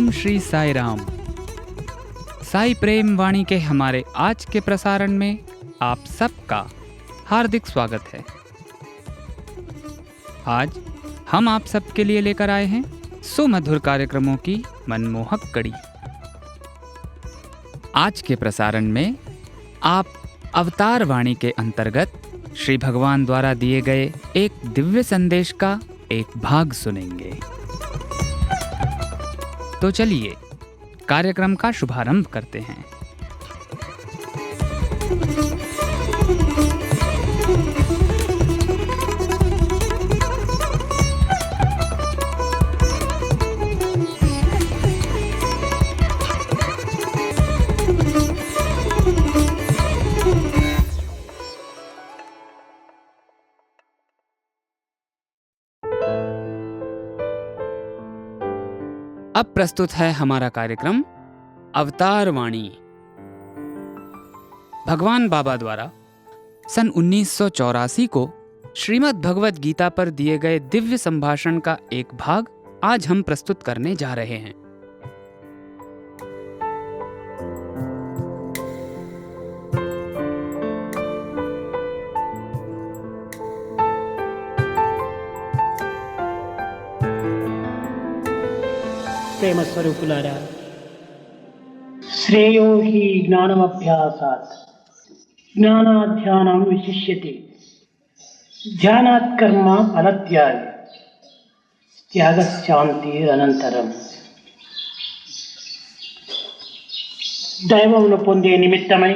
ओम श्री साई राम। साई प्रेम वाणी के हमारे आज के प्रसारण में आप सबका हार्दिक स्वागत है। आज हम आप सबके लिए लेकर आए हैं सुमधुर कार्यक्रमों की मनमोहक कड़ी। आज के प्रसारण में आप अवतार वाणी के अंतर्गत श्री भगवान द्वारा दिए गए एक दिव्य संदेश का एक भाग सुनेंगे। तो चलिए कार्यक्रम का शुभारंभ करते हैं। अब प्रस्तुत है हमारा कार्यक्रम अवतार वाणी। भगवान बाबा द्वारा सन 1984 को श्रीमद् भगवद गीता पर दिए गए दिव्य संभाषण का एक भाग आज हम प्रस्तुत करने जा रहे हैं। ప్రేమ స్వరూపులారా, శ్రేయో హి జ్ఞానమభ్యాసాత్ జ్ఞానాధ్యానం విశిష్యతే ధ్యానాత్ కర్మ ఫలత్యాగి త్యాగశాంతి అనంతరం. దైవమును పొందే నిమిత్తమై,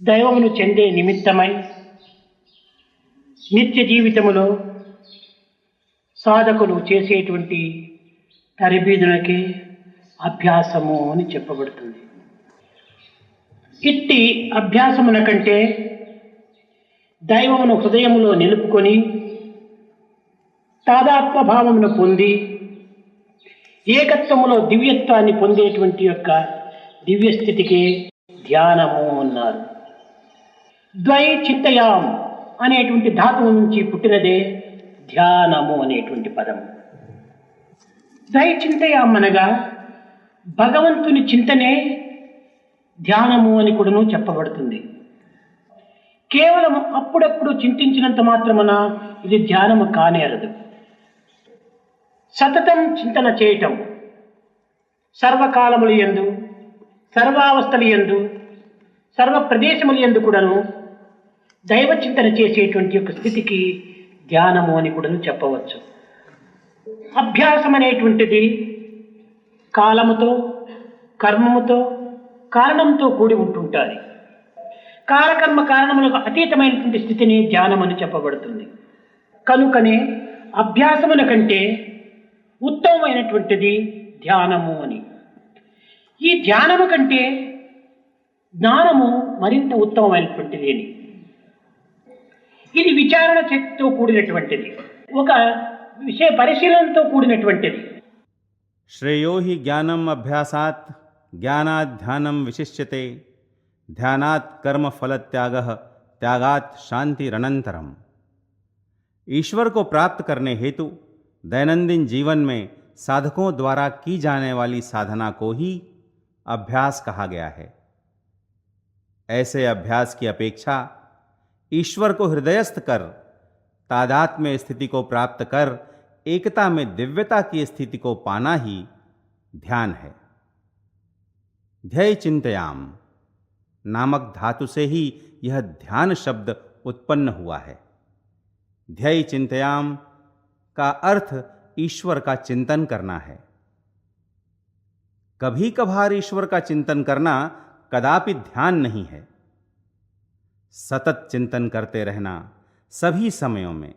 దైవమును చెందే నిమిత్తమై నిత్య జీవితములో సాధకులు చేసేటువంటి తరబీదులకి అభ్యాసము అని చెప్పబడుతుంది. ఇట్టి అభ్యాసముల కంటే దైవమును హృదయములో నిలుపుకొని తాదాత్మ భావమును పొంది ఏకత్వములో దివ్యత్వాన్ని పొందేటువంటి యొక్క దివ్యస్థితికి ధ్యానము అన్నారు. ద్వై చింతయాం అనేటువంటి ధాతువు నుంచి పుట్టినదే ధ్యానము అనేటువంటి పదము. దయచింతయమనగా భగవంతుని చింతనే ధ్యానము అని కూడాను చెప్పబడుతుంది. కేవలం అప్పుడప్పుడు చింతించినంత మాత్రమున ఇది ధ్యానము కానేరదు. సతతం చింతన చేయటం, సర్వకాలములు యందు, సర్వావస్థలు యందు, సర్వ ప్రదేశములు యందు కూడాను దైవ చింతన చేసేటువంటి యొక్క స్థితికి ధ్యానము అని కూడాను చెప్పవచ్చు. అభ్యాసం అనేటువంటిది కాలముతో, కర్మముతో, కారణంతో కూడి ఉంటుంటుంది. కాలకర్మ కారణములకు అతీతమైనటువంటి స్థితిని ధ్యానం అని చెప్పబడుతుంది. కనుకనే అభ్యాసముల కంటే ఉత్తమమైనటువంటిది ధ్యానము అని. ఈ ధ్యానము కంటే జ్ఞానము మరింత ఉత్తమమైనటువంటిది అని. ఇది విచారణ శక్తితో కూడినటువంటిది, ఒక విషయ పరిశీలనతో కూడినటువంటిది. श्रेयो हि ज्ञानम अभ्यासात् ज्ञानात् ध्यानं विशिष्यते ध्यानात् कर्म फल त्यागः त्यागात् शांतिरनंतरम. ईश्वर को प्राप्त करने हेतु दैनंदिन जीवन में साधकों द्वारा की जाने वाली साधना को ही अभ्यास कहा गया है. ऐसे अभ्यास की अपेक्षा ईश्वर को हृदयस्थ कर तादात्म्य स्थिति को प्राप्त कर एकता में दिव्यता की स्थिति को पाना ही ध्यान है. ध्येय चिंतयाम नामक धातु से ही यह ध्यान शब्द उत्पन्न हुआ है. ध्येय चिंतयाम का अर्थ ईश्वर का चिंतन करना है. कभी कभार ईश्वर का चिंतन करना कदापि ध्यान नहीं है. सतत चिंतन करते रहना, सभी समयों में,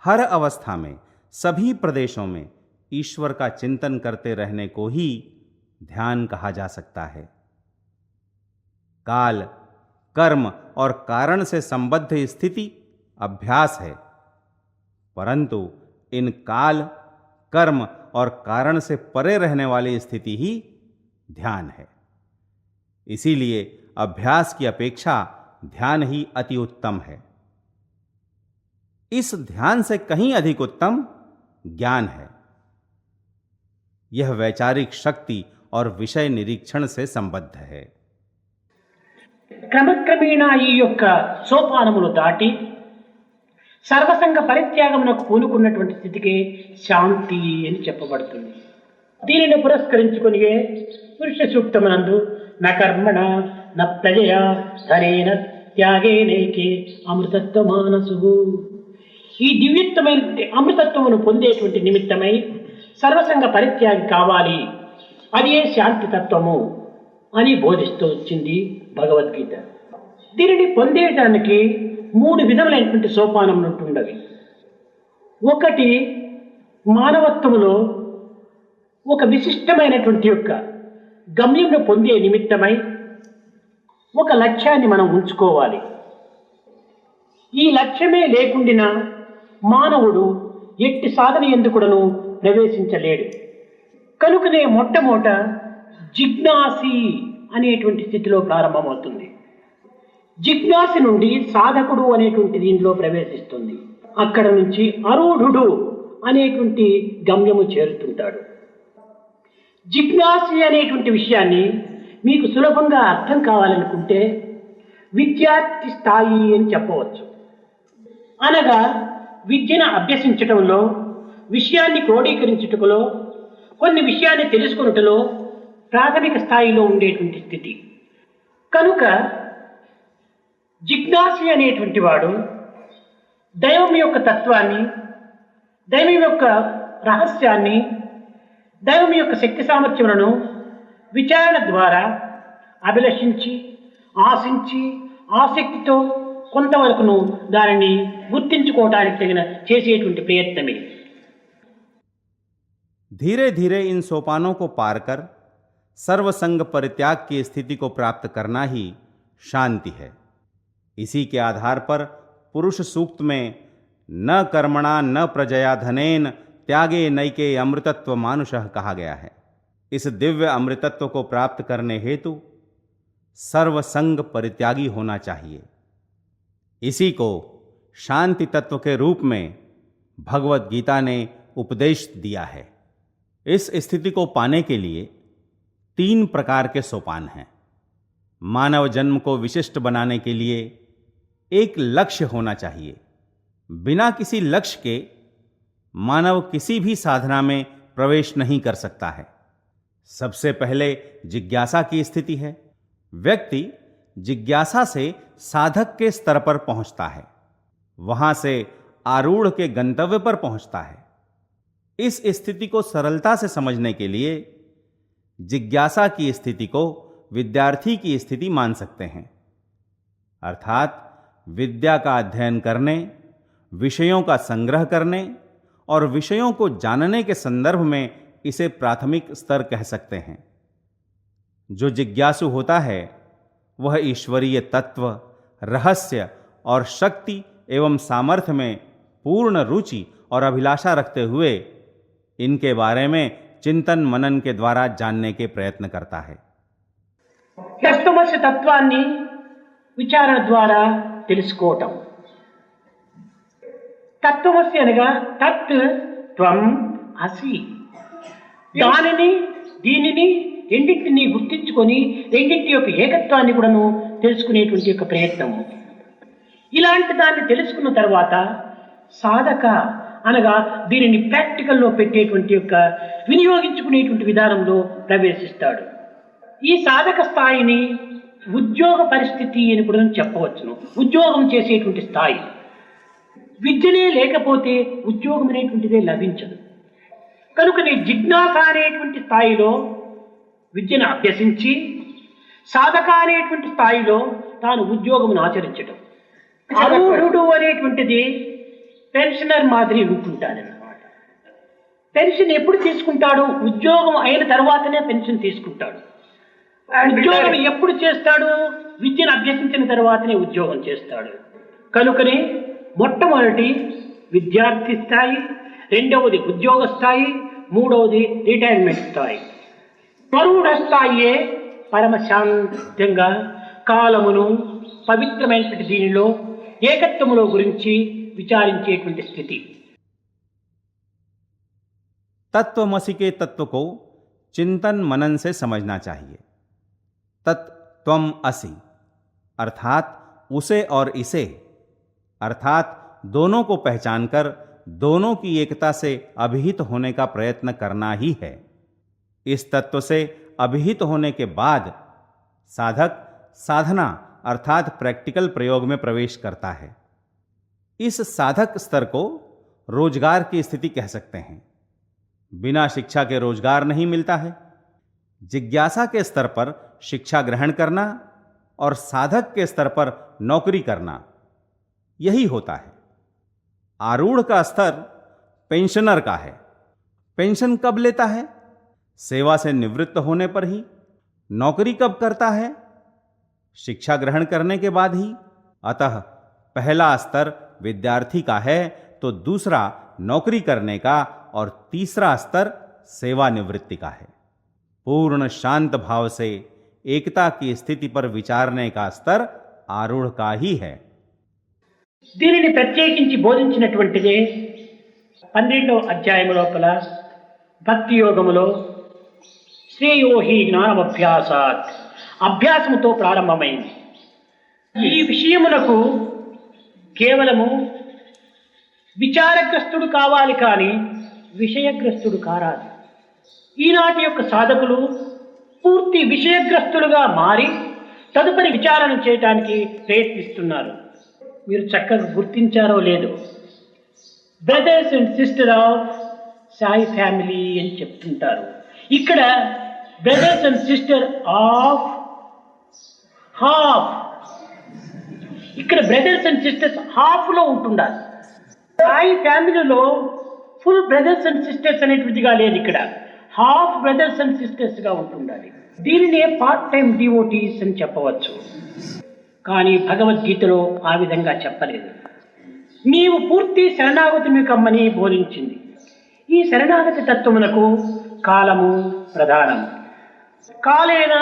हर अवस्था में, सभी प्रदेशों में ईश्वर का चिंतन करते रहने को ही ध्यान कहा जा सकता है. काल, कर्म और कारण से संबद्ध स्थिति अभ्यास है, परंतु इन काल, कर्म और कारण से परे रहने वाली स्थिति ही ध्यान है. इसीलिए अभ्यास की अपेक्षा ध्यान ही अति उत्तम है. इस ध्यान से कहीं अधिक उत्तम ज्ञान है. यह वैचारिक शक्ति और विषय निरीक्षण से संबद्ध है। క్రమక్రమేణా ఈ యొక్క సోపానములు దాటి సర్వసంగ పరిత్యాగమునకు పూనుకున్నటువంటి స్థితికి శాంతి అని చెప్పబడుతుంది. దీనిని పురస్కరించుకుని పురుష సూక్తమునందు న కర్మణ న ప్రజయ ధనేన త్యాగేనైకే అమృతత్వ మానసు, ఈ దివ్యత్వమైన అమృతత్వమును పొందేటువంటి నిమిత్తమై సర్వసంగ పరిత్యాగి కావాలి, అది ఏ శాంతి తత్వము అని బోధిస్తూ వచ్చింది భగవద్గీత. దీనిని పొందేయడానికి 3 విధములైనటువంటి సోపానములు ఉంటుండవి. ఒకటి, మానవత్వములో ఒక విశిష్టమైనటువంటి యొక్క గమ్యంను పొందే నిమిత్తమై ఒక లక్ష్యాన్ని మనం ఉంచుకోవాలి. ఈ లక్ష్యమే లేకుండినా మానవుడు ఎట్టి సాధన ఎందుకుడను ప్రవేశించలేడు. కనుకనే మొట్టమొదట జిజ్ఞాసి అనేటువంటి స్థితిలో ప్రారంభమవుతుంది. జిజ్ఞాసి నుండి సాధకుడు అనేటువంటి దీనిలో ప్రవేశిస్తుంది. అక్కడ నుంచి అరూఢుడు అనేటువంటి గమ్యము చేరుతుంటాడు. జిజ్ఞాసి అనేటువంటి విషయాన్ని మీకు సులభంగా అర్థం కావాలనుకుంటే విద్యార్థి స్థాయి అని చెప్పవచ్చు. అనగా విద్యను అభ్యసించటంలో, విషయాన్ని క్రోడీకరించుటలో, కొన్ని విషయాన్ని తెలుసుకున్నటలో ప్రాథమిక స్థాయిలో ఉండేటువంటి స్థితి. కనుక జిజ్ఞాసి అనేటువంటి వాడు దైవం యొక్క తత్వాన్ని, దైవం యొక్క రహస్యాన్ని, దైవం యొక్క శక్తి సామర్థ్యములను విచారణ ద్వారా అభిలషించి, ఆశించి, ఆసక్తితో కొంతవరకును దానిని గుర్తించుకోవడానికి తగిన చేసేటువంటి ప్రయత్నమే. धीरे धीरे इन सोपानों को पार कर सर्वसंग परित्याग की स्थिति को प्राप्त करना ही शांति है। इसी के आधार पर पुरुष सूक्त में न कर्मणा न प्रजया धनेन त्यागे नैके अमृतत्व मानुषः कहा गया है। इस दिव्य अमृतत्व को प्राप्त करने हेतु सर्वसंग परित्यागी होना चाहिए। इसी को शांति तत्व के रूप में भगवत गीता ने उपदेश दिया है। इस स्थिति को पाने के लिए 3 प्रकार के सोपान हैं। मानव जन्म को विशिष्ट बनाने के लिए एक लक्ष्य होना चाहिए। बिना किसी लक्ष्य के मानव किसी भी साधना में प्रवेश नहीं कर सकता है। सबसे पहले जिज्ञासा की स्थिति है। व्यक्ति जिज्ञासा से साधक के स्तर पर पहुंचता है, वहां से आरूढ़ के गंतव्य पर पहुंचता है। इस स्थिति को सरलता से समझने के लिए जिज्ञासा की स्थिति को विद्यार्थी की स्थिति मान सकते हैं। अर्थात विद्या का अध्ययन करने, विषयों का संग्रह करने और विषयों को जानने के संदर्भ में इसे प्राथमिक स्तर कह सकते हैं। जो जिज्ञासु होता है वह ईश्वरीय तत्व, रहस्य और शक्ति एवं सामर्थ्य में पूर्ण रुचि और अभिलाषा रखते हुए इनके बारे में चिंतन मनन के द्वारा जानने के प्रयत्न करता है। తత్వమసి తత్వాన్ని విచారణ ద్వారా తెలుసుకోవటం. తత్వమసి అనగా తత్ త్వం అసి, దానిని దీనిని రెండింటిని గుర్తించుకొని రెండింటి యొక్క ఏకత్వాన్ని కూడాను తెలుసుకునేటువంటి యొక్క ప్రయత్నము. ఇలాంటి దాన్ని తెలుసుకున్న తర్వాత సాధక అనగా దీనిని ప్రాక్టికల్లో పెట్టేటువంటి యొక్క వినియోగించుకునేటువంటి విధానంలో ప్రవేశిస్తాడు. ఈ సాధక స్థాయిని ఉద్యోగ పరిస్థితి అని కూడా చెప్పవచ్చును. ఉద్యోగం చేసేటువంటి స్థాయి. విద్యనే లేకపోతే ఉద్యోగం అనేటువంటిదే లభించదు. కనుకనే జిజ్ఞాస అనేటువంటి స్థాయిలో విద్యను అభ్యసించి, సాధక అనేటువంటి స్థాయిలో తాను ఉద్యోగమును ఆచరించడం. అరూఢుడు అనేటువంటిది పెన్షనర్ మాదిరి ఉంటుంటాడన్నమాట. పెన్షన్ ఎప్పుడు తీసుకుంటాడు? ఉద్యోగం అయిన తర్వాతనే పెన్షన్ తీసుకుంటాడు. ఉద్యోగం ఎప్పుడు చేస్తాడు? విద్యను అభ్యసించిన తర్వాతనే ఉద్యోగం చేస్తాడు. కనుకనే మొట్టమొదటి విద్యార్థి స్థాయి, రెండవది ఉద్యోగ స్థాయి, మూడవది రిటైర్మెంట్ స్థాయి. పరుడ స్థాయియే పరమశాంతంగా కాలమును పవిత్రమైనటువంటి దీనిలో ఏకత్వములో గురించి విచారించేటువంటి స్థితి. तत्वमसि के तत्व को चिंतन मनन से समझना चाहिए। तत्त्वम असि अर्थात उसे और इसे, अर्थात दोनों को पहचानकर दोनों की एकता से अभिहित होने का प्रयत्न करना ही है। इस तत्व से अभिहित होने के बाद साधक साधना अर्थात प्रैक्टिकल प्रयोग में प्रवेश करता है। इस साधक स्तर को रोजगार की स्थिति कह सकते हैं। बिना शिक्षा के रोजगार नहीं मिलता है। जिज्ञासा के स्तर पर शिक्षा ग्रहण करना और साधक के स्तर पर नौकरी करना, यही होता है। आरूढ़ का स्तर पेंशनर का है। पेंशन कब लेता है? सेवा से निवृत्त होने पर ही। नौकरी कब करता है? शिक्षा ग्रहण करने के बाद ही। अतः पहला स्तर विद्यार्थी का है तो दूसरा नौकरी करने का और तीसरा स्तर सेवानिवृत्ति का है। पूर्ण शांत भाव से एकता की स्थिति पर विचारने का स्तर आरूढ़ का ही है। దీనిని ప్రత్యేకించి బోధించినటువంటిదే 12వ అధ్యాయం లోపల భక్తి యోగములో శ్రేయోహి జ్ఞానమభ్యాసాత్ అభ్యాసముతో ప్రారంభమైంది. ఈ విషయములకు కేవలము విచారగ్రస్తుడు కావాలి కానీ విషయగ్రస్తుడు కారాదు. ఈనాటి యొక్క సాధకులు పూర్తి విషయగ్రస్తులుగా మారి తదుపరి విచారణ చేయడానికి ప్రయత్నిస్తున్నారు. మీరు చక్కగా గుర్తించారో లేదో, brothers and sister of Sai family అని చెప్తుంటారు. ఇక్కడ brothers and sister of half, ఇక్కడ బ్రదర్స్ అండ్ సిస్టర్స్ హాఫ్లో ఉంటుండాలి. సాయి ఫ్యామిలీలో ఫుల్ బ్రదర్స్ అండ్ సిస్టర్స్ అనేటువంటిదిగా లేదు, ఇక్కడ హాఫ్ బ్రదర్స్ అండ్ సిస్టర్స్గా ఉంటుండాలి. దీనినే పార్ట్ టైం డివోటీస్ అని చెప్పవచ్చు. కానీ భగవద్గీతలో ఆ విధంగా చెప్పలేదు. నీవు పూర్తి శరణాగతిని కమ్మని బోధించింది. ఈ శరణాగతి తత్వమునకు కాలము ప్రధానం. కాలేన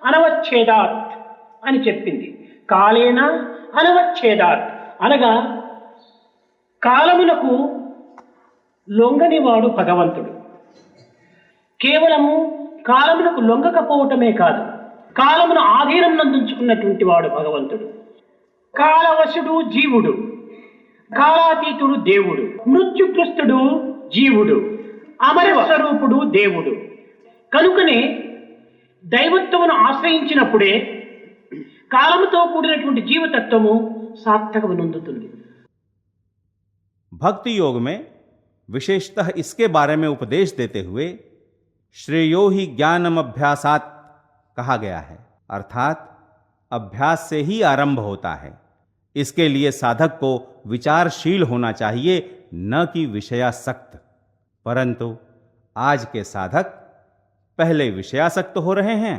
అనవచ్ఛేదాత్ అని చెప్పింది. కాలేన అనవచ్ఛేదాత్ అనగా కాలమునకు లొంగనివాడు భగవంతుడు. కేవలము కాలమునకు లొంగకపోవటమే కాదు, కాలమును ఆధీనం నందుంచుకున్నటువంటి వాడు భగవంతుడు. కాలవశుడు జీవుడు, కాలాతీతుడు దేవుడు, మృత్యుగ్రస్తుడు జీవుడు, అమర స్వరూపుడు దేవుడు. కనుకనే దైవత్వమును ఆశ్రయించినప్పుడే కాలముతో కూడినటువంటి జీవతత్వము సార్థకము నొందుతుంది. भक्ति योग में विशेषतः इसके बारे में उपदेश देते हुए श्रेयो ही ज्ञानम अभ्यासात कहा गया है, अर्थात अभ्यास से ही आरंभ होता है। इसके लिए साधक को विचारशील होना चाहिए, न कि विषयासक्त। परंतु आज के साधक पहले विषयासक्त हो रहे हैं,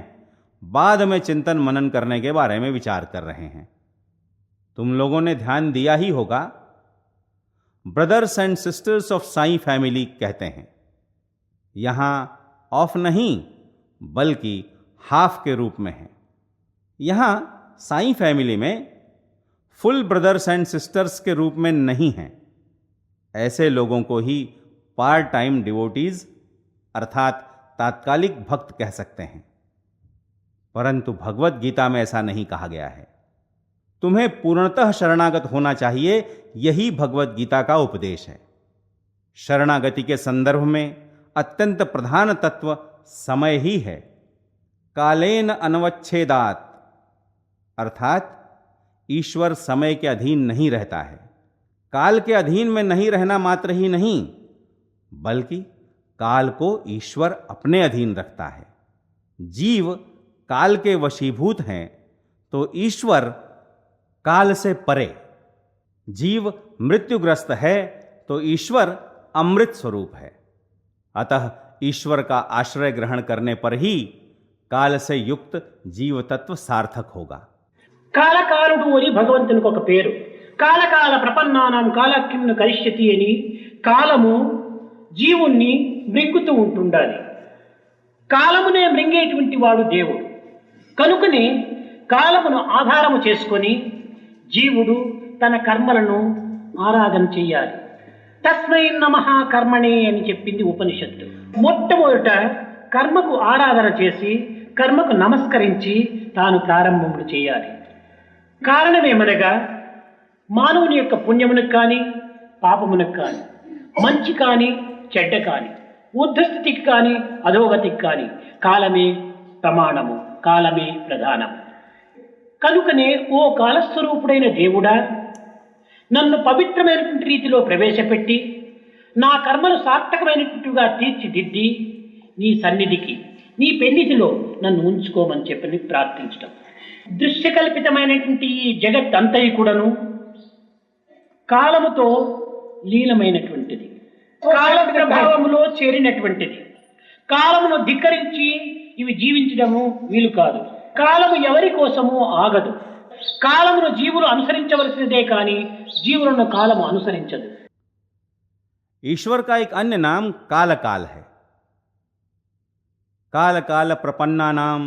बाद में चिंतन मनन करने के बारे में विचार कर रहे हैं। तुम लोगों ने ध्यान दिया ही होगा, brothers and sisters of Sai family कहते हैं। यहां ऑफ नहीं बल्कि हाफ के रूप में है। यहां साई फैमिली में फुल ब्रदर्स एंड सिस्टर्स के रूप में नहीं है। ऐसे लोगों को ही पार्ट टाइम डिवोटीज अर्थात तात्कालिक भक्त कह सकते हैं। परंतु भगवत गीता में ऐसा नहीं कहा गया है। तुम्हें पूर्णतः शरणागत होना चाहिए, यही भगवत गीता का उपदेश है। शरणागति के संदर्भ में अत्यंत प्रधान तत्व समय ही है। कालेन अनवच्छेदात अर्थात ईश्वर समय के अधीन नहीं रहता है। काल के अधीन में नहीं रहना मात्र ही नहीं, बल्कि काल को ईश्वर अपने अधीन रखता है। जीव काल के वशीभूत हैं तो ईश्वर काल से परे। जीव मृत्युग्रस्त है तो ईश्वर अमृत स्वरूप है। अतः ईश्वर का आश्रय ग्रहण करने पर ही काल से युक्त जीव तत्व सार्थक होगा। కాలకాలుడు అని భగవంతునికి ఒక పేరు. కాలకాల ప్రపన్నానాం కాలకిమ్ను కరిష్యతి అని కాలము జీవుణ్ణి మృంగుతూ ఉంటుండాలి. కాలమునే మృంగేటువంటి వాడు దేవుడు. కనుకనే కాలమును ఆధారము చేసుకొని జీవుడు తన కర్మలను ఆరాధన చెయ్యాలి. తస్మై నమః కర్మణే అని చెప్పింది ఉపనిషత్తు. మొట్టమొదట కర్మకు ఆరాధన చేసి కర్మకు నమస్కరించి తాను ప్రారంభములు చేయాలి. కారణమేమనగా మానవుని యొక్క పుణ్యమునకు కానీ పాపమునకు కానీ మంచి కానీ చెడ్డ కానీ ఊర్ధ్వస్థితికి కానీ అధోగతికి కానీ కాలమే ప్రమాణము, కాలమే ప్రధానము. కనుకనే ఓ కాలస్వరూపుడైన దేవుడా, నన్ను పవిత్రమైనటువంటి రీతిలో ప్రవేశపెట్టి నా కర్మలు సార్థకమైనట్టుగా తీర్చిదిద్ది నీ సన్నిధికి, నీ పెన్నిధిలో నన్ను ఉంచుకోమని చెప్పని ప్రార్థించడం. దృశ్యకల్పితమైనటువంటి ఈ జగత్ అంతయు కూడాను కాలముతో లీనమైనటువంటిది, కాల ప్రభావములో చేరినటువంటిది. కాలమును ధిక్కరించి ఇవి జీవించడము వీలు కాదు. కాలము ఎవరి కోసమో ఆగదు. కాలమును జీవులు అనుసరించవలసినదే కానీ జీవులను కాలము అనుసరించదు. ईश्वर का एक अन्य नाम काल काल है. काल काल प्रपन्नानाम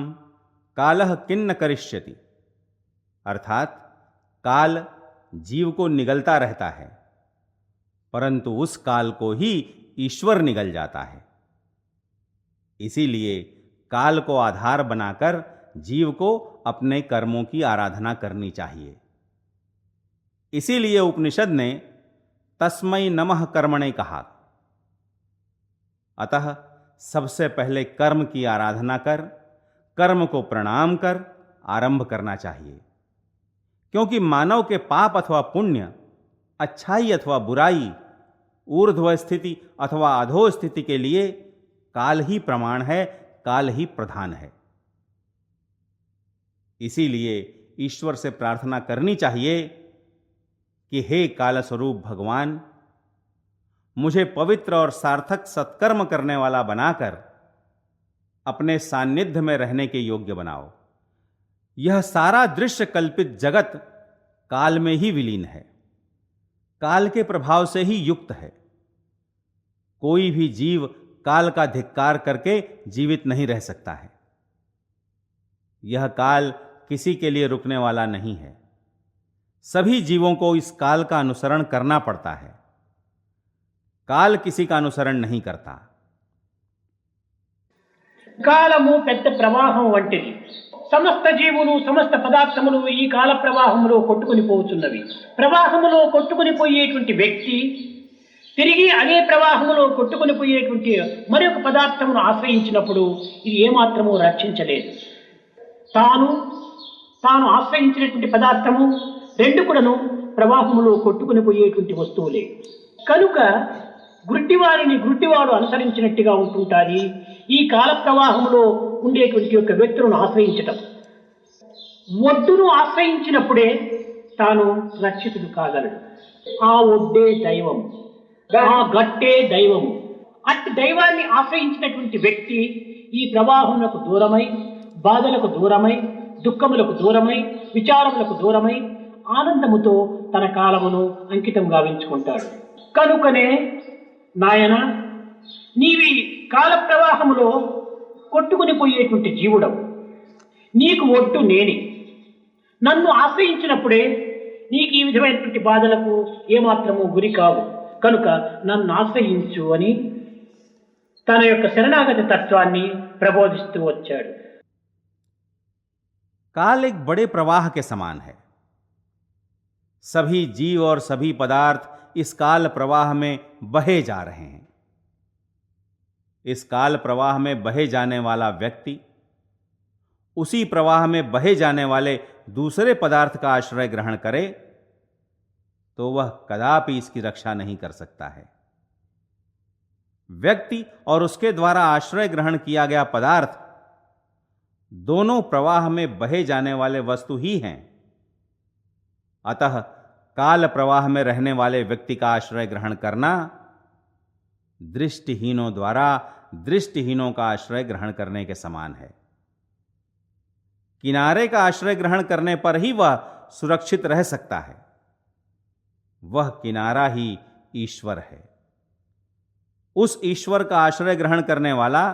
कालः किन्न करिष्यति. अर्थात काल जीव को निगलता रहता है, परंतु उस काल को ही ईश्वर निगल जाता है. इसीलिए काल को आधार बनाकर जीव को अपने कर्मों की आराधना करनी चाहिए. इसीलिए उपनिषद ने तस्मै नमः कर्मणे कहा. अतः सबसे पहले कर्म की आराधना कर, कर्म को प्रणाम कर आरंभ करना चाहिए. क्योंकि मानव के पाप अथवा पुण्य, अच्छाई अथवा बुराई, ऊर्ध्व स्थिति अथवा अधो स्थिति के लिए काल ही प्रमाण है, काल ही प्रधान है. इसीलिए ईश्वर से प्रार्थना करनी चाहिए कि हे काल स्वरूप भगवान, मुझे पवित्र और सार्थक सत्कर्म करने वाला बनाकर अपने सान्निध्य में रहने के योग्य बनाओ. यह सारा दृश्य कल्पित जगत काल में ही विलीन है, काल के प्रभाव से ही युक्त है. कोई भी जीव काल का धिक्कार करके जीवित नहीं रह सकता है. यह काल किसी के लिए रुकने वाला नहीं है. सभी जीवों को इस काल का अनुसरण करना पड़ता है. काल किसी का अनुसरण नहीं करता. కాలము పెద్ద ప్రవాహం వంటిది. సమస్త జీవులు సమస్త పదార్థములు ఈ కాల ప్రవాహములో కొట్టుకుని పోతున్నవి. ప్రవాహములో కొట్టుకుని పోయేటువంటి వ్యక్తి తిరిగి అదే ప్రవాహములో కొట్టుకుని పోయేటువంటి మరొక పదార్థమును ఆశ్రయించినప్పుడు ఇది ఏమాత్రము రక్షించలేదు. తాను ఆశ్రయించినటువంటి పదార్థము రెండు కూడాను ప్రవాహములో కొట్టుకుని పోయేటువంటి వస్తువులే. కనుక గుడ్డివారిని గుడ్డివాడు అనుసరించినట్టుగా ఉంటుంటాది ఈ కాల ప్రవాహంలో ఉండేటువంటి యొక్క వ్యక్తులను ఆశ్రయించటం. ఒడ్డును ఆశ్రయించినప్పుడే తాను రక్షితుడు కాగలడు. ఆ ఒడ్డే దైవం, ఆ గట్టే దైవము. అట్టి దైవాన్ని ఆశ్రయించినటువంటి వ్యక్తి ఈ ప్రవాహములకు దూరమై, బాధలకు దూరమై, దుఃఖములకు దూరమై, విచారములకు దూరమై ఆనందముతో తన కాలమును అంకితం గావించుకుంటాడు. కనుకనే నాయన, నీవి కాల ప్రవాహములో కొట్టుకుని పోయేటువంటి జీవుడవు. నీకు ఒడ్డు నేనే. నన్ను ఆశ్రయించినప్పుడే నీకు ఈ విధమైనటువంటి బాధలకు ఏమాత్రము గురి కావు. కనుక నన్ను ఆశ్రయించు అని తన యొక్క శరణాగతి తత్వాన్ని ప్రబోధిస్తూ వచ్చాడు. काल एक बड़े प्रवाह के समान है. सभी जीव और सभी पदार्थ इस काल प्रवाह में बहे जा रहे हैं. इस काल प्रवाह में बहे जाने वाला व्यक्ति उसी प्रवाह में बहे जाने वाले दूसरे पदार्थ का आश्रय ग्रहण करे तो वह कदापि इसकी रक्षा नहीं कर सकता है. व्यक्ति और उसके द्वारा आश्रय ग्रहण किया गया पदार्थ दोनों प्रवाह में बहे जाने वाले वस्तु ही हैं. अतः काल प्रवाह में रहने वाले व्यक्ति का आश्रय ग्रहण करना दृष्टिहीनों द्वारा दृष्टिहीनों का आश्रय ग्रहण करने के समान है. किनारे का आश्रय ग्रहण करने पर ही वह सुरक्षित रह सकता है. वह किनारा ही ईश्वर है. उस ईश्वर का आश्रय ग्रहण करने वाला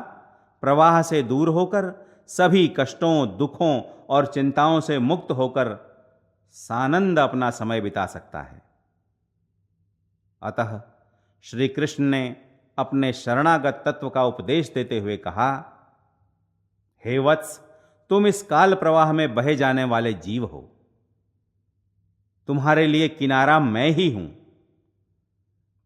प्रवाह से दूर होकर सभी कष्टों, दुखों और चिंताओं से मुक्त होकर सानंद अपना समय बिता सकता है. अतः श्री कृष्ण ने अपने शरणागत तत्व का उपदेश देते हुए कहा, हे वत्स, तुम इस काल प्रवाह में बहे जाने वाले जीव हो। तुम्हारे लिए किनारा मैं ही हूं।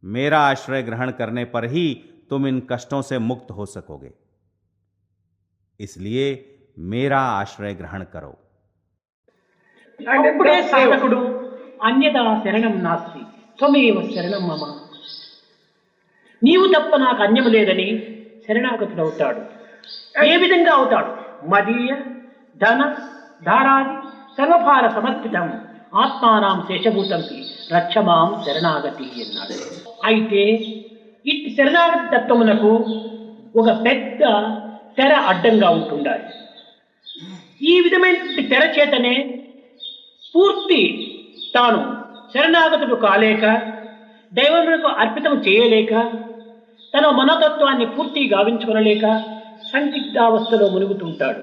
मेरा आश्रय ग्रहण करने पर ही तुम इन कष्टों से मुक्त हो सकोगे। इसलिए मेरा आश्रय ग्रहण करो। అప్పుడే సాధకుడు అన్యదా శరణం నాస్తి త్వమేవ శరణం మమ, నీవు తప్ప నాకు అన్యము లేదని శరణాగతుడవుతాడు. ఏ విధంగా అవుతాడు? మదీయ ధన ధారాది సర్వభార సమర్పితం ఆత్మానాం శేషభూతంకి రక్షమాం శరణాగతి అన్నాడు. అయితే ఇట్టి శరణాగతి తత్వమునకు ఒక పెద్ద తెర అడ్డంగా ఉంటుండాలి. ఈ విధమైన తెర చేతనే పూర్తి తాను శరణాగతుడు కాలేక, దైవమునకు అర్పితం చేయలేక, తన మనోతత్వాన్ని పూర్తి గావించుకొనలేక సందిగ్ధావస్థలో మునుగుతుంటాడు.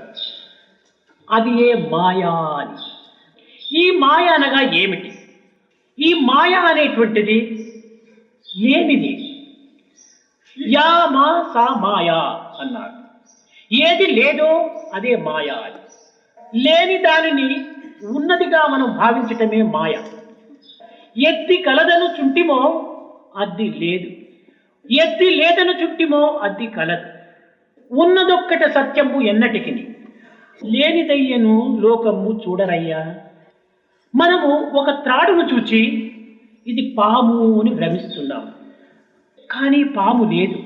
అది ఏ మాయా అని. ఈ మాయ అనగా ఏమిటి? ఈ మాయ అనేటువంటిది లేనిది. యా మా సా మాయా అన్నాడు. ఏది లేదో అదే మాయా అని. లేని దానిని ఉన్నదిగా మనం భావించటమే మాయ. ఎత్తి కలదను చుంటిమో అద్ది లేదు, ఎత్తి లేదను చుట్టిమో అద్ది కలదు. ఉన్నదొక్కట సత్యము ఎన్నటికి, లేనిదయ్యను లోకము చూడరయ్యా. మనము ఒక త్రాడును చూచి ఇది పాము అని భ్రమిస్తున్నాము, కానీ పాము లేదు.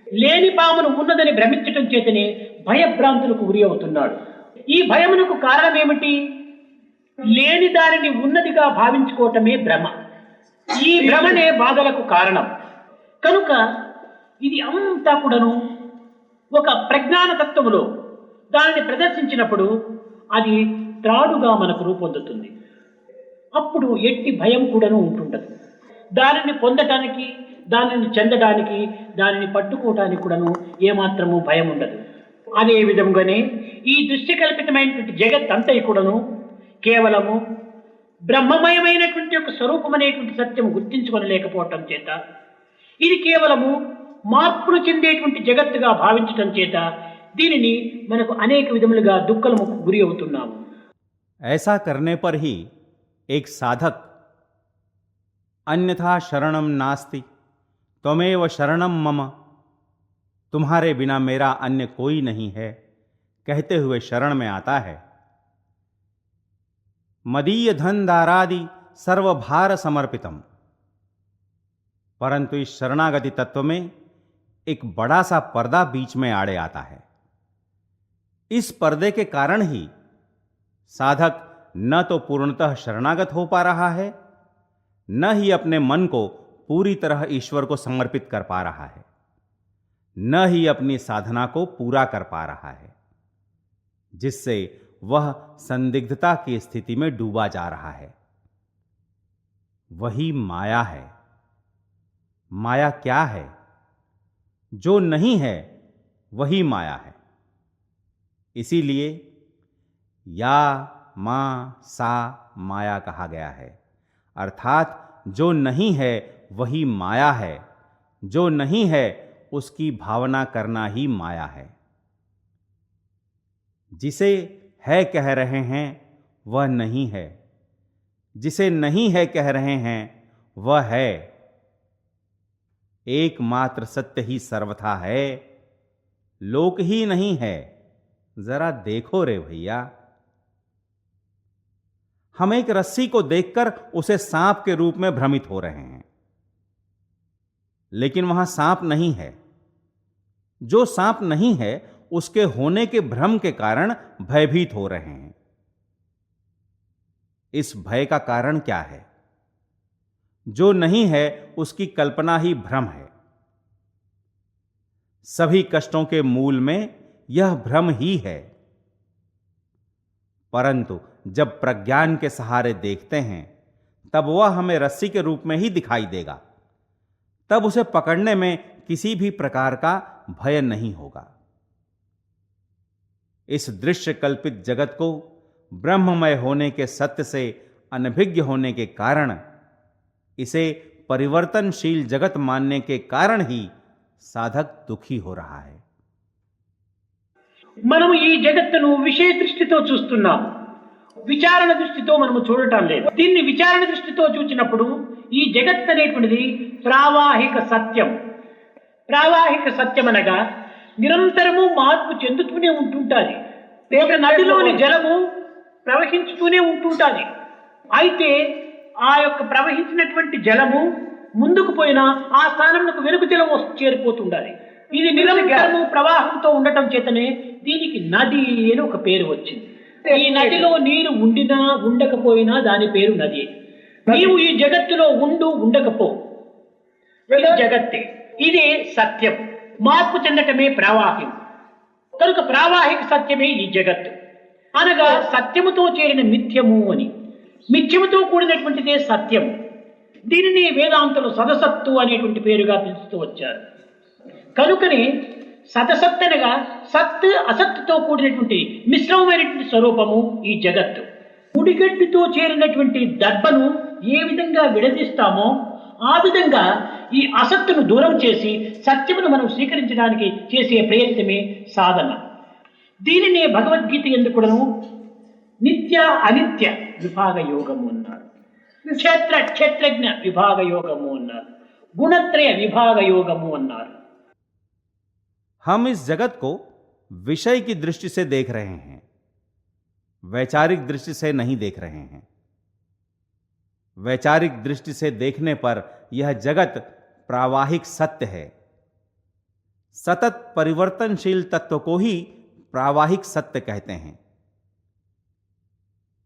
లేని పామును ఉన్నదని భ్రమించటం చేతనే భయభ్రాంతులకు గురి అవుతున్నాడు. ఈ భయమునకు కారణమేమిటి? లేని దానిని ఉన్నదిగా భావించుకోవటమే భ్రమ. ఈ భ్రమనే బాధలకు కారణం. కనుక ఇది అంతా కూడాను ఒక ప్రజ్ఞాన తత్వములో దానిని ప్రదర్శించినప్పుడు అది త్రాడుగా మనకు రూపొందుతుంది. అప్పుడు ఎట్టి భయం కూడాను ఉంటుండదు. దానిని పొందటానికి, దానిని చెందడానికి, దానిని పట్టుకోవటానికి కూడాను ఏమాత్రము భయం ఉండదు. అదే విధంగానే ఈ దృశ్యకల్పితమైనటువంటి జగత్ అంతయి కూడాను కేవలము బ్రహ్మమయమైనటువంటి ఒక స్వరూపం అనేటువంటి సత్యం గుర్తించుకొనలేకపోవటం చేత, ఇది కేవలము మార్పును చెందేటువంటి జగత్తుగా భావించటం చేత దీనిని మనకు అనేక విధములుగా దుఃఖముకు గురి అవుతున్నాము. ऐसा करने पर ही एक साधक अन्यथा शरणम नास्ति त्वमेव शरणम मम, तुम्हारे बिना मेरा अन्य कोई नहीं है, कहते हुए शरण में आता है। मदीय धन दारादि सर्वभार समर्पितम, परंतु इस शरणागति तत्व में एक बड़ा सा पर्दा बीच में आड़े आता है। इस पर्दे के कारण ही साधक न तो पूर्णतः शरणागत हो पा रहा है, न ही अपने मन को पूरी तरह ईश्वर को समर्पित कर पा रहा है, न ही अपनी साधना को पूरा कर पा रहा है, जिससे वह संदिग्धता की स्थिति में डूबा जा रहा है। वही माया है। माया क्या है? जो नहीं है वही माया है। इसीलिए या मा सा माया कहा गया है, अर्थात जो नहीं है वही माया है, जो नहीं है उसकी भावना करना ही माया है। जिसे है कह रहे हैं वह नहीं है, जिसे नहीं है कह रहे हैं वह है। एकमात्र सत्य ही सर्वथा है, लोक ही नहीं है। जरा देखो रे भैया। हम एक रस्सी को देखकर उसे सांप के रूप में भ्रमित हो रहे हैं, लेकिन वहां सांप नहीं है। जो सांप नहीं है उसके होने के भ्रम के कारण भयभीत हो रहे हैं। इस भय का कारण क्या है? जो नहीं है उसकी कल्पना ही भ्रम है। सभी कष्टों के मूल में यह भ्रम ही है। परंतु जब प्रज्ञान के सहारे देखते हैं तब वह हमें रस्सी के रूप में ही दिखाई देगा। तब उसे पकड़ने में किसी भी प्रकार का भय नहीं होगा। इस दृश्य कल्पित जगत को ब्रह्ममय होने के सत्य से अनभिज्ञ होने के कारण इसे परिवर्तनशील जगत मानने के कारण ही साधक दुखी हो रहा है। మనము ఈ జగత్తును విషయ దృష్టితో చూస్తున్నాం, విచారణ దృష్టితో మనము చూడటం లేదు. దీన్ని విచారణ దృష్టితో చూచినప్పుడు ఈ జగత్ అనేటువంటిది ప్రావాహిక సత్యం. ప్రావాహిక సత్యం అనగా నిరంతరము మార్పు చెందుతూనే ఉంటుంటుంది. ఒక నదిలోని జలము ప్రవహించుతూనే ఉంటుంటుంది. అయితే ఆ యొక్క ప్రవహించినటువంటి జలము ముందుకు పోయినా ఆ స్థానంలో వెనుక జలం చేరిపోతుండాలి. ఇది నిరంతరము ప్రవాహంతో ఉండటం చేతనే దీనికి నది అని ఒక పేరు వచ్చింది. ఈ నదిలో నీరు ఉండినా ఉండకపోయినా దాని పేరు నది. నీవు ఈ జగత్తులో ఉండు ఉండకపో, ఇది జగత్తే. ఇదే సత్యం. మార్పు చెందటమే ప్రవాహం. కనుక ప్రావాహిక సత్యమే ఈ జగత్తు. అనగా సత్యముతో చేరిన మిథ్యము అని, మిథ్యముతో కూడినటువంటిదే సత్యము. దీనిని వేదాంతులు సదసత్తు అనేటువంటి పేరుగా పిలుస్తూ వచ్చారు. కనుకనే సదసత్ అనగా సత్ అసత్తుతో కూడినటువంటి మిశ్రమమైనటువంటి స్వరూపము ఈ జగత్తు. ఉడిగడ్డితో చేరినటువంటి దర్భను ఏ విధంగా విడదీస్తామో ఆ విధంగా ఈ అసత్తును దూరం చేసి సత్యమును మనం స్వీకరించడానికి చేసే ప్రయత్నమే సాధన. దీనినే భగవద్గీత ఎందుకును నిత్య అనిత్య విభాగ యోగము అన్నారు, క్షేత్రజ్ఞ విభాగ యోగము అన్నారు, గుణత్రయ విభాగ యోగము అన్నారు. हम इस जगत को विषय की दृष्टि से देख रहे हैं, वैचारिक दृष्टि से नहीं देख रहे हैं। वैचारिक दृष्टि से देखने पर यह जगत प्रावाहिक सत्य है। सतत परिवर्तनशील तत्व को ही प्रावाहिक सत्य कहते हैं।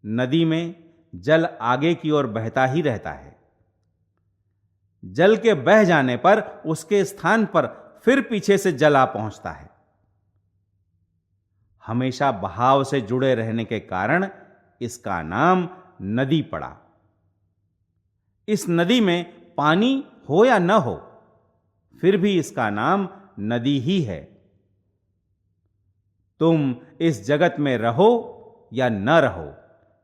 नदी में जल आगे की ओर बहता ही रहता है। जल के बह जाने पर उसके स्थान पर फिर पीछे से जल आ पहुंचता है। हमेशा बहाव से जुड़े रहने के कारण इसका नाम नदी पड़ा। इस नदी में पानी हो या न हो, फिर भी इसका नाम नदी ही है। तुम इस जगत में रहो या न रहो,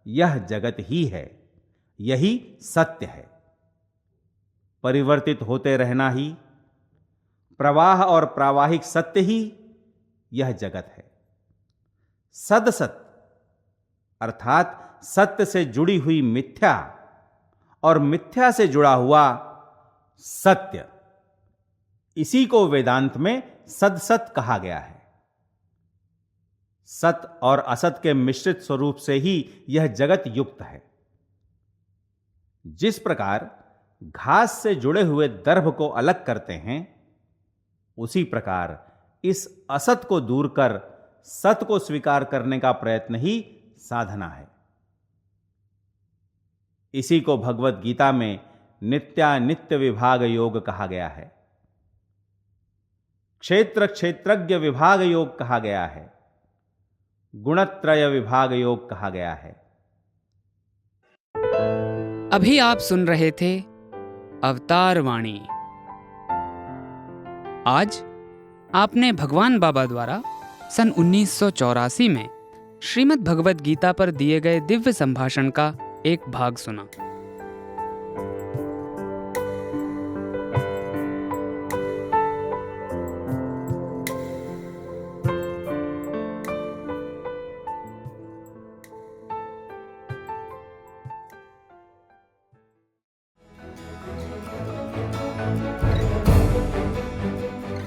यह जगत ही है, यही सत्य है। परिवर्तित होते रहना ही, प्रवाह और प्रावाहिक सत्य ही यह जगत है। सदसत अर्थात सत्य से जुड़ी हुई मिथ्या और मिथ्या से जुड़ा हुआ सत्य, इसी को वेदांत में सदसत कहा गया है। सत और असत के मिश्रित स्वरूप से ही यह जगत युक्त है। जिस प्रकार घास से जुड़े हुए दर्भ को अलग करते हैं, उसी प्रकार इस असत को दूर कर सत को स्वीकार करने का प्रयत्न ही साधना है। इसी को भगवत गीता में नित्यानित्य विभाग योग कहा गया है, क्षेत्र क्षेत्रज्ञ विभाग योग कहा गया है, गुणत्रय विभाग योग कहा गया है। अभी आप सुन रहे थे अवतार वाणी। आज आपने भगवान बाबा द्वारा सन 1984 में श्रीमद् भगवद गीता पर दिए गए दिव्य संभाषण का एक भाग सुना।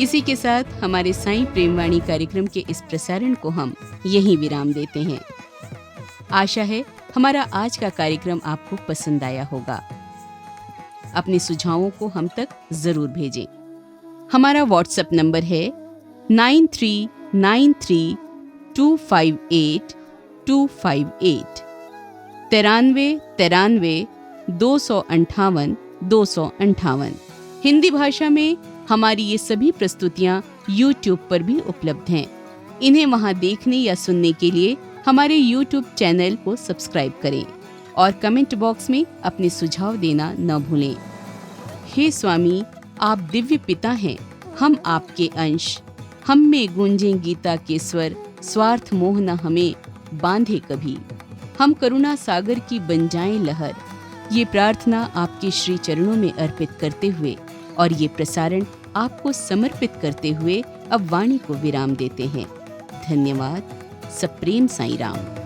इसी के साथ हमारे साईं प्रेमवाणी कार्यक्रम के इस प्रसारण को हम यहीं विराम देते हैं। आशा है हमारा आज का कार्यक्रम आपको पसंद आया होगा। अपने सुझावों को हम तक जरूर भेजें। हमारा व्हाट्सएप नंबर है 9393258258 93 हिंदी भाषा में हमारी ये सभी प्रस्तुतियाँ YouTube पर भी उपलब्ध हैं। इन्हें वहाँ देखने या सुनने के लिए हमारे YouTube चैनल को सब्सक्राइब करें और कमेंट बॉक्स में अपने सुझाव देना न भूलें। हे स्वामी, आप दिव्य पिता हैं, हम आपके अंश। हम में गूंजें गीता के स्वर, स्वार्थ मोह न हमें बांधे कभी। हम करुणा सागर की बन जाएं लहर, ये प्रार्थना आपके श्री चरणों में अर्पित करते हुए और ये प्रसारण आपको समर्पित करते हुए अब वाणी को विराम देते हैं। धन्यवाद। सप्रेम साईं राम।